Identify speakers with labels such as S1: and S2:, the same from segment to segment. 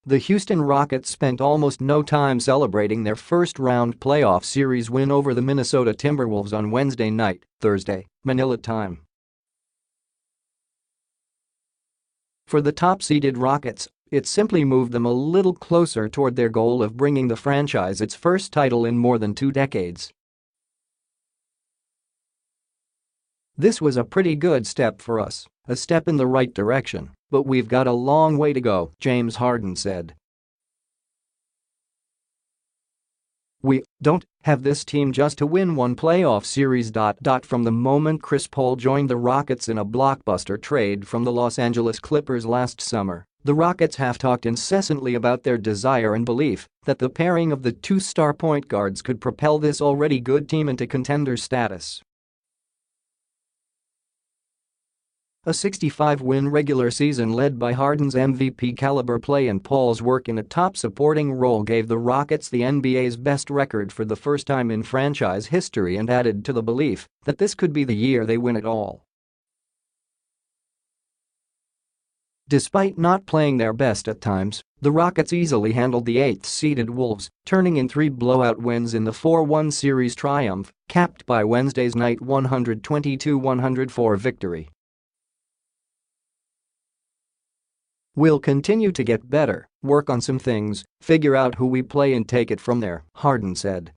S1: The Houston Rockets spent almost no time celebrating their first-round playoff series win over the Minnesota Timberwolves on Wednesday night, Thursday, Manila time. For the top-seeded Rockets, it simply moved them a little closer toward their goal of bringing the franchise its first title in more than 2 decades. "This was a pretty good step for us, a step in the right direction, but we've got a long way to go," James Harden said. "We don't have this team just to win one playoff series. From the moment Chris Paul joined the Rockets in a blockbuster trade from the Los Angeles Clippers last summer, the Rockets have talked incessantly about their desire and belief that the pairing of the two-star point guards could propel this already good team into contender status." A 65-win regular season led by Harden's MVP-caliber play and Paul's work in a top supporting role gave the Rockets the NBA's best record for the first time in franchise history and added to the belief that this could be the year they win it all. Despite not playing their best at times, the Rockets easily handled the 8th-seeded Wolves, turning in 3 blowout wins in the 4-1 series triumph, capped by Wednesday's night 122-104 victory. "We'll continue to get better, work on some things, figure out who we play and take it from there," Harden said.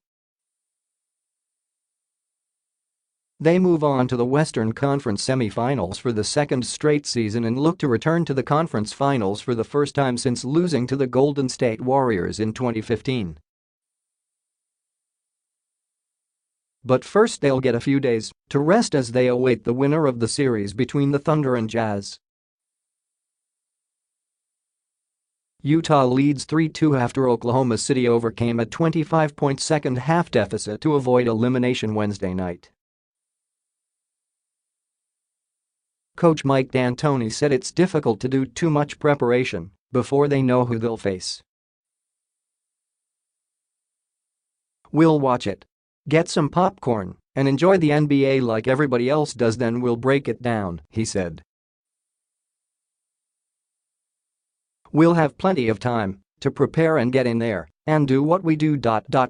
S1: They move on to the Western Conference semifinals for the second straight season and look to return to the conference finals for the first time since losing to the Golden State Warriors in 2015. But first they'll get a few days to rest as they await the winner of the series between the Thunder and Jazz. Utah leads 3-2 after Oklahoma City overcame a 25-point second-half deficit to avoid elimination Wednesday night. Coach Mike D'Antoni said it's difficult to do too much preparation before they know who they'll face. "We'll watch it, get some popcorn, and enjoy the NBA like everybody else does, then we'll break it down," he said. "We'll have plenty of time to prepare and get in there and do what we do."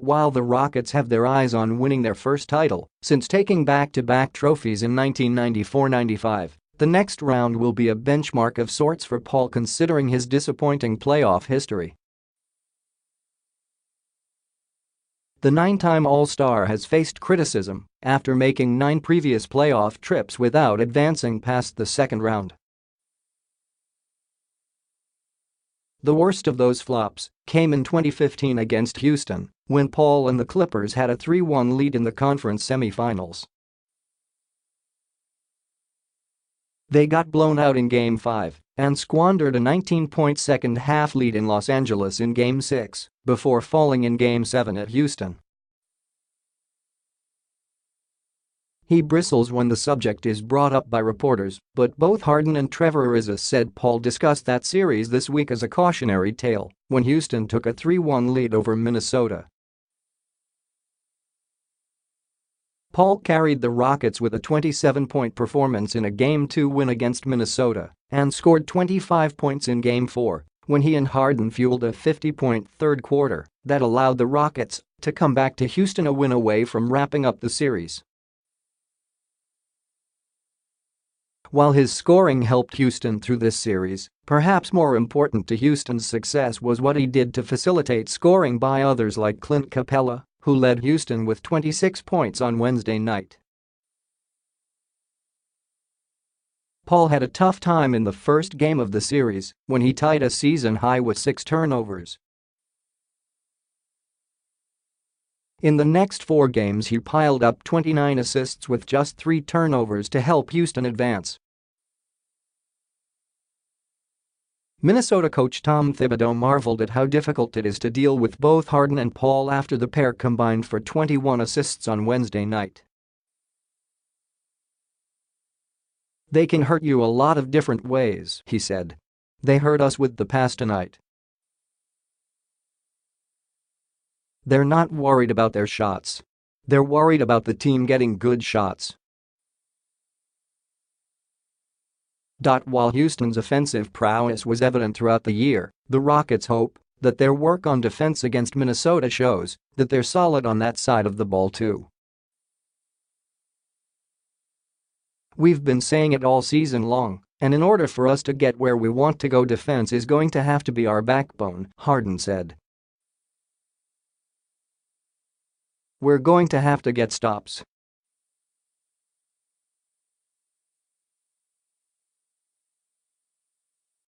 S1: While the Rockets have their eyes on winning their first title since taking back-to-back trophies in 1994-95, the next round will be a benchmark of sorts for Paul considering his disappointing playoff history. The 9-time All-Star has faced criticism after making 9 previous playoff trips without advancing past the second round. The worst of those flops came in 2015 against Houston, when Paul and the Clippers had a 3-1 lead in the conference semifinals. They got blown out in Game 5 and squandered a 19-point second-half lead in Los Angeles in Game 6 before falling in Game 7 at Houston. He bristles when the subject is brought up by reporters, but both Harden and Trevor Ariza said Paul discussed that series this week as a cautionary tale when Houston took a 3-1 lead over Minnesota. Paul carried the Rockets with a 27-point performance in a Game 2 win against Minnesota and scored 25 points in Game 4 when he and Harden fueled a 50-point third quarter that allowed the Rockets to come back to Houston a win away from wrapping up the series. While his scoring helped Houston through this series, perhaps more important to Houston's success was what he did to facilitate scoring by others like Clint Capella, who led Houston with 26 points on Wednesday night. Paul had a tough time in the first game of the series when he tied a season high with 6 turnovers. In the next 4 games he piled up 29 assists with just 3 turnovers to help Houston advance. Minnesota coach Tom Thibodeau marveled at how difficult it is to deal with both Harden and Paul after the pair combined for 21 assists on Wednesday night. "They can hurt you a lot of different ways," he said. "They hurt us with the pass tonight. They're not worried about their shots. They're worried about the team getting good shots." While Houston's offensive prowess was evident throughout the year, the Rockets hope that their work on defense against Minnesota shows that they're solid on that side of the ball too. "We've been saying it all season long, and in order for us to get where we want to go, defense is going to have to be our backbone," Harden said. "We're going to have to get stops.